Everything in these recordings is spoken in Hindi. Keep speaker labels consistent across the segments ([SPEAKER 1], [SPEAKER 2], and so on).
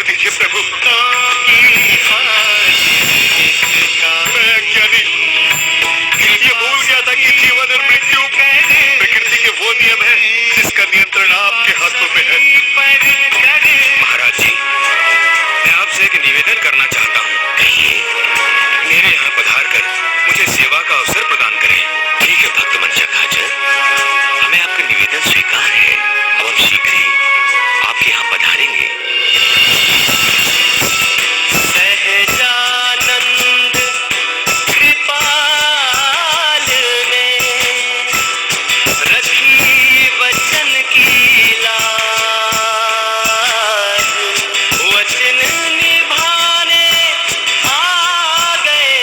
[SPEAKER 1] दीजिए प्रभु। मैं अज्ञानी, ये भूल गया था कि जीवन और मृत्यु प्रकृति के वो नियम है जिसका नियंत्रण आपके हाथों में है।
[SPEAKER 2] महाराज जी, मैं आपसे एक निवेदन करना चाहता हूँ। कहिए। मेरे यहाँ पधार कर मुझे सेवा का अवसर प्रदान करें। ठीक है भक्त वंशक हाजर, हमें आपका निवेदन स्वीकार है। अब हम शीघ्र ही आपके यहाँ पधारेंगे। सहजानंद कृपाल ने रखी वचन की लाज, वचन निभाने आ गए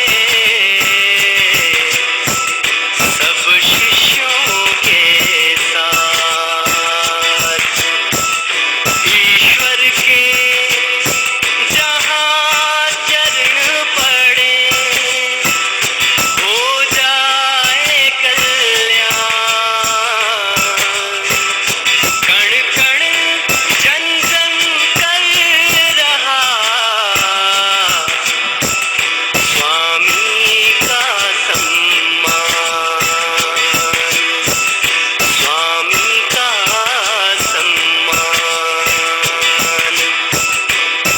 [SPEAKER 2] सब शिष्यों के साथ। ईश्वर के जहाँ चरण पड़े हो जाए कल्याण। कण कण जन जन कर रहा स्वामी का सम्मान, स्वामी का सम्मान।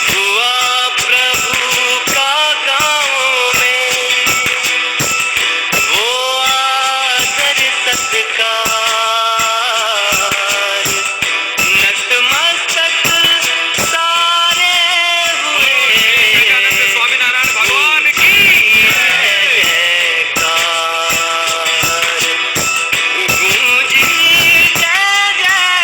[SPEAKER 2] हुआ प्रभु का गाँव में वो आदर सत्कार, नतमस्तक सारे हुए स्वामीनारायण भगवान की जयकार। गूंजी जय जयकार।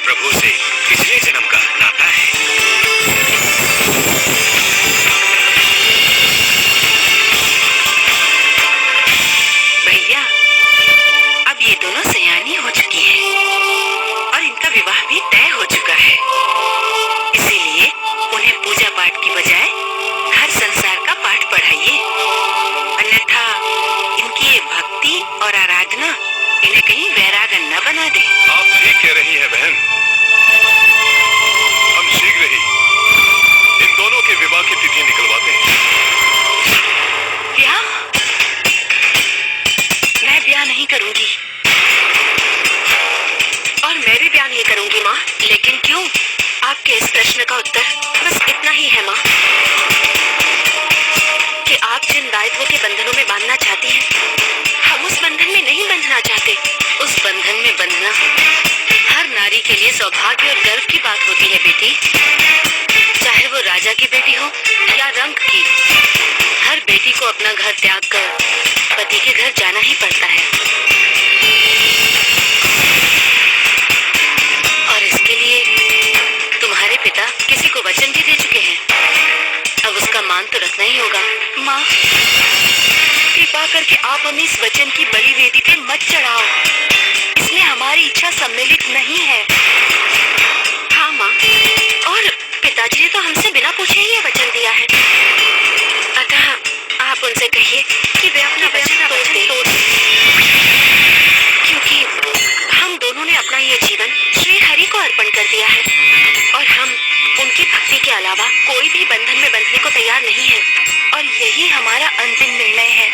[SPEAKER 2] प्रभु से पिछले जन्म का नाता
[SPEAKER 3] कहीं वैरागन न बना दे।
[SPEAKER 1] आप ठीक कह रही हैं बहन। हम शीघ्र ही इन दोनों के विवाह की तिथि निकलवाते हैं।
[SPEAKER 3] ब्याह? मैं ब्याह नहीं करूंगी और मैं भी ब्याह नहीं करूंगी माँ। लेकिन क्यों? आपके इस प्रश्न का उत्तर बस इतना ही है माँ कि आप जिन दायित्वों के बंधनों में बांधना चाहती हैं, हम उस बंधन में नहीं बंधना चाहते। उस बंधन में बंधना हर नारी के लिए सौभाग्य और गर्व की बात होती है बेटी। चाहे वो राजा की बेटी हो या रंक की, हर बेटी को अपना घर त्याग कर पति के घर जाना ही पड़ता है। और इसके लिए तुम्हारे पिता किसी को वचन भी दे चुके हैं। अब उसका मान तो रखना ही होगा। माँ, कृपा करके आप हमें इस वचन की बड़ी वेदी पे मत चढ़ाओ। इसमें हमारी इच्छा सम्मिलित नहीं है। हाँ माँ, और पिताजी ने तो हमसे बिना पूछे ही ये वचन दिया है। अतः आप उनसे कहिए कि वे अपना वचन तोड़ दें, क्योंकि हम दोनों ने अपना ये जीवन श्री हरि को अर्पण कर दिया है और हम उनकी भक्ति के अलावा कोई भी बंधन में बंधने को तैयार नहीं है। और यही हमारा अंतिम निर्णय है।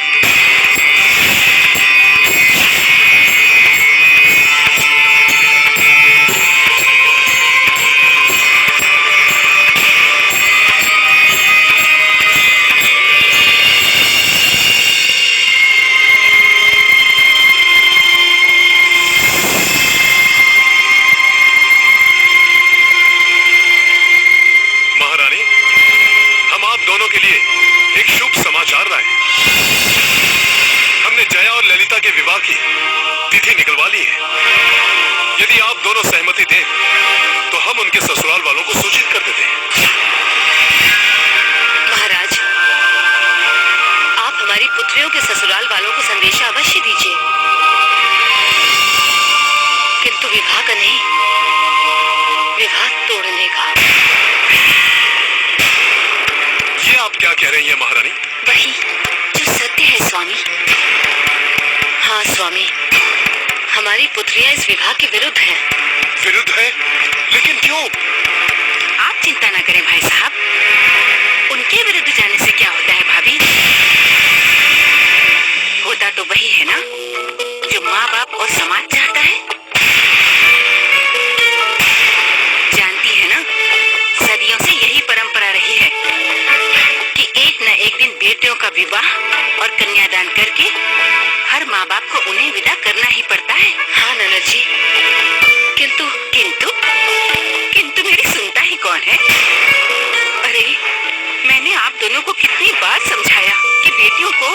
[SPEAKER 1] महारानी, हम आप दोनों के लिए एक शुभ समाचार लाए। हमने जया और ललिता के विवाह की तिथि निकलवा ली है। यदि आप दोनों सहमति दें तो हम उनके ससुराल वालों को सूचित कर देते हैं।
[SPEAKER 3] महाराज, आप हमारी पुत्रियों के ससुराल वालों को संदेशा अवश्य दीजिए, किंतु विवाह का नहीं, विवाह तोड़ने का।
[SPEAKER 1] ये आप क्या कह रही हैं महारानी?
[SPEAKER 3] वही जो सत्य है स्वामी। हाँ स्वामी, हमारी पुत्रियां इस विवाह के विरुद्ध हैं।
[SPEAKER 1] विरुद्ध है? लेकिन क्यों?
[SPEAKER 3] आप चिंता न करें भाई साहब, उनके विरुद्ध जाने से क्या होता है भाभी? होता तो वही है ना जो माँ बाप और समाज चाहता है। जानती है ना, सदियों से यही परंपरा रही है कि एक न एक दिन बेटियों का विवाह और कन्यादान करके हर माँ बाप को उन्हें विदा करना ही पड़ता है। हाँ ननद जी, किंतु किंतु किंतु मेरी सुनता ही कौन है? अरे, मैंने आप दोनों को कितनी बार समझाया कि बेटियों को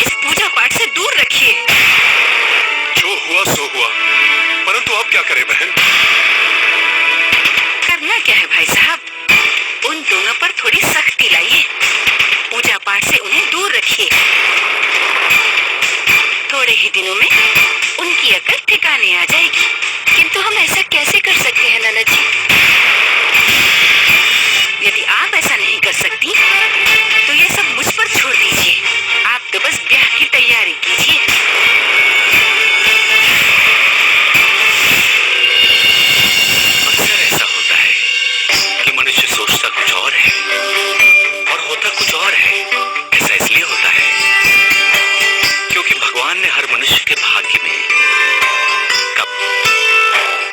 [SPEAKER 3] इस पूजा पाठ से दूर रखिए।
[SPEAKER 1] जो हुआ सो हुआ, परंतु अब क्या करें बहन?
[SPEAKER 3] करना क्या है भाई साहब, उन दोनों पर थोड़ी सख्ती लाइए, पूजा पाठ से उन्हें दूर रखिए। थोड़े ही दिनों में उनकी अकल ठिकाने आ जाएगी। किंतु हम ऐसा कैसे कर सकते हैं ननद जी? यदि आप ऐसा नहीं कर सकती तो ये सब मुझ पर छोड़ दीजिए। आप तो बस ब्याह की तैयारी कीजिए।
[SPEAKER 2] अक्सर ऐसा होता है कि मनुष्य सोचता कुछ और है और होता कुछ और है। ऐसा इसलिए होता है क्योंकि भगवान ने हर मनुष्य के भाग्य में कब,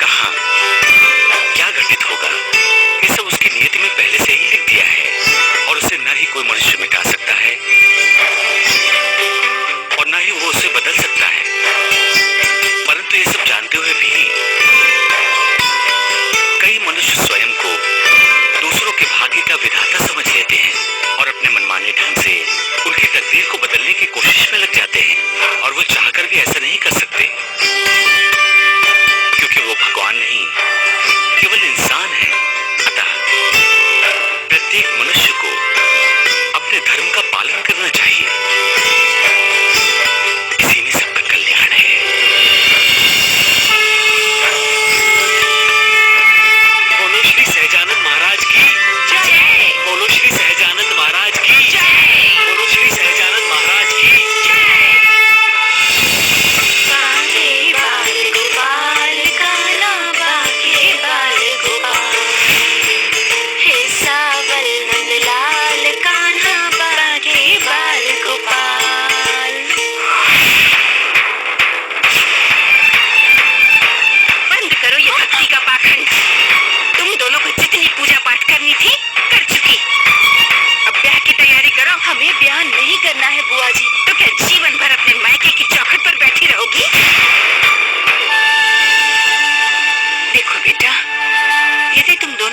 [SPEAKER 2] कहां, क्या घटित होगा, ये सब उसकी नियति में पहले से ही लिख दिया है और उसे न ही कोई मनुष्य मिटा सकता है और न ही वो उसे बदल सकता है। परंतु ये सब जानते हुए भी कई मनुष्य स्वयं को दूसरों के भाग्य का विधाता समझ लेते हैं और अपने मनमाने ढंग से उनकी तकदीर को बदलने की कोशिश में लग जाते हैं। और वो चाहकर भी ऐसा नहीं कर सकते क्योंकि वो भगवान नहीं, केवल इंसान है। अतः प्रत्येक मनुष्य को अपने धर्म का पालन करना चाहिए। इसी में सबका कल्याण है। बोलो श्री सहजानंद महाराज की जय। बोलो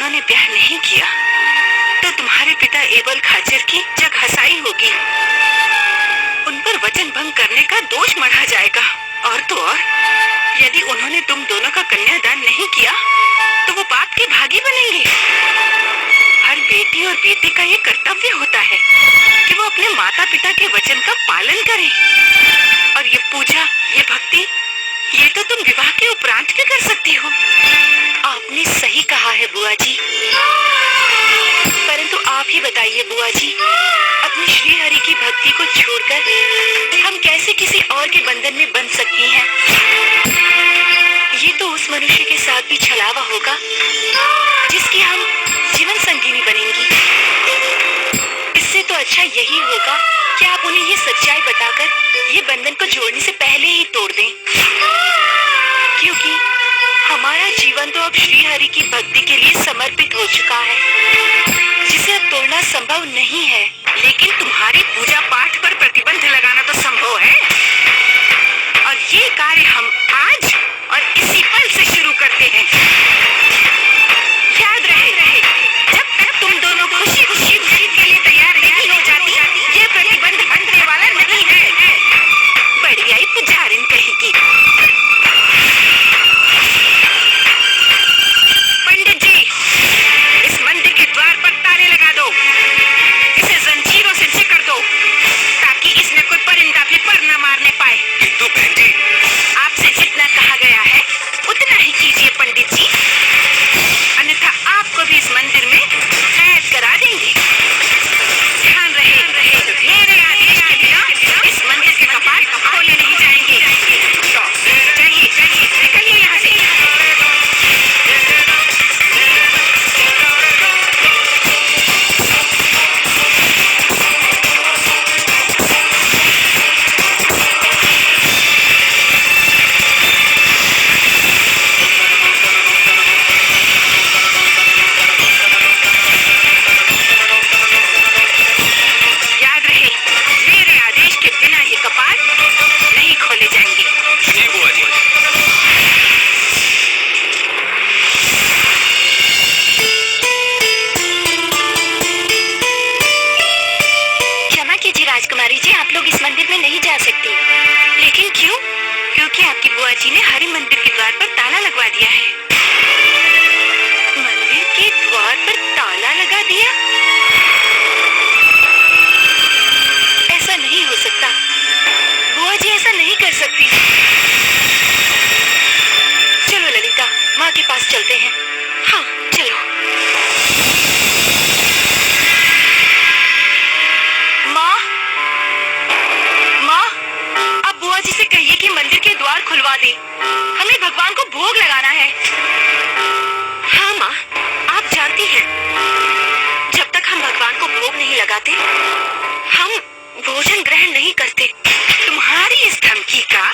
[SPEAKER 3] जिन्होंने ब्याह नहीं किया तो तुम्हारे पिता एबल खाचर की जग हसाई होगी। उन पर वचन भंग करने का दोष मढ़ा जाएगा। और तो और यदि उन्होंने तुम दोनों का कन्यादान नहीं किया तो वो पाप के भागी बनेंगे। हर बेटी और बेटे का ये कर्तव्य होता है कि वो अपने माता पिता के वचन का पालन करें। और ये पूजा, ये भक्ति, ये तो तुम विवाह के उपरांत भी कर सकती हो। आपने सही कहा है बुआ जी, परंतु आप ही बताइए बुआ जी, अपने श्री हरि की भक्ति को छोड़कर हम कैसे किसी और के बंधन में बंध सकती हैं? ये तो उस मनुष्य के साथ भी छलावा होगा जिसकी हम जीवन संगिनी बनेंगी। इससे तो अच्छा यही होगा कि आप उन्हें ये सच्चाई बताकर ये बंधन को जोड़ने से पहले ही तोड़ दें, क्योंकि हमारा जीवन तो अब श्री हरि की भक्ति के लिए समर्पित हो चुका है, जिसे अब तोड़ना संभव नहीं है। लेकिन तुम्हारी पूजा पाठ पर प्रतिबंध लगाना तो संभव है, और ये कार्य हम आज और इसी पल से शुरू करते हैं। याद रहे, जब तक तुम दोनों खुशी खुशी जीत के लिए तैयार नहीं हो जाती, ये प्रतिबंध हटने वाला नहीं है। बढ़िया ही पुजारिन कहेगी। पंडित जी, इस मंदिर के द्वार पर ताले लगा दो, इसे जंजीरों से सिकड़ दो, ताकि इसमें कोई परिंदा भी पर न मारने पाए।
[SPEAKER 2] किंतु बहन जी,
[SPEAKER 3] आपसे जितना कहा गया है उतना ही कीजिए पंडित जी, अन्यथा आपको भी इस मंदिर में कैद करा देंगे। ध्यान रहे, मेरे आदेश के बिना इस मंदिर के कपाट खोले नहीं जाएंगे। जाइए, निकलिए यहाँ से। याद रहे, मेरे आदेश के बिना ये कपाट नहीं खोले जाएंगे।
[SPEAKER 2] जी बुआ जी।
[SPEAKER 3] क्षमा कीजिए राजकुमारी जी, आप लोग इस मंदिर में नहीं जा सकती। लेकिन क्यों? क्योंकि आपकी बुआ जी ने हरि मंदिर के द्वार पर ताला लगवा दिया है। मंदिर के द्वार पर ताला लगा दिया? ऐसा नहीं हो सकता, बुआ जी ऐसा नहीं कर सकती। चलो ललिता, माँ के पास चलते हैं। हाँ चलो। माँ, आप बुआ जी से कहिए कि मंदिर के द्वार खुलवा दे, हमें भगवान को भोग लगाना है। हाँ माँ, आप जानती हैं, जब तक हम भगवान को भोग नहीं लगाते हम भोजन ग्रहण नहीं करते। तुम्हारी इस धमकी का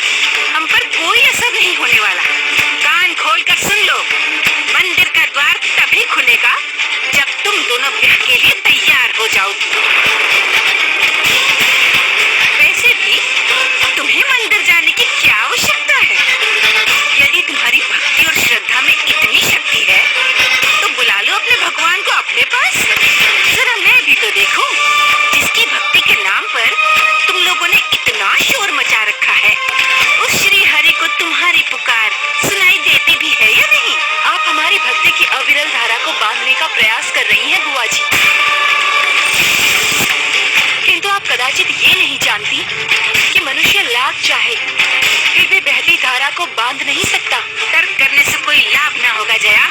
[SPEAKER 3] हम पर कोई असर नहीं होने वाला। कान खोलकर सुन लो, मंदिर का द्वार तभी खुलेगा जब तुम दोनों ब्याह के लिए तैयार हो जाओगी। वैसे भी तुम्हें मंदिर जाने की क्या आवश्यकता है? यदि तुम्हारी भक्ति और श्रद्धा में इतनी शक्ति है तो बुला लो अपने भगवान को अपने पास। जरा मैं भी तो देखूं, जिसकी भक्ति के नाम पर तुम लोगों ने इतना शोर मचा रखा है, उस श्री हरि को तुम्हारी पुकार सुनाई देती भी है या नहीं? आप हमारी भक्ति की अविरल धारा को बांधने का प्रयास कर रही हैं बुआ जी, किंतु आप कदाचित ये नहीं जानती कि मनुष्य लाभ चाहे फिर भी बहती धारा को बांध नहीं सकता। तर्क करने से कोई लाभ ना होगा जया।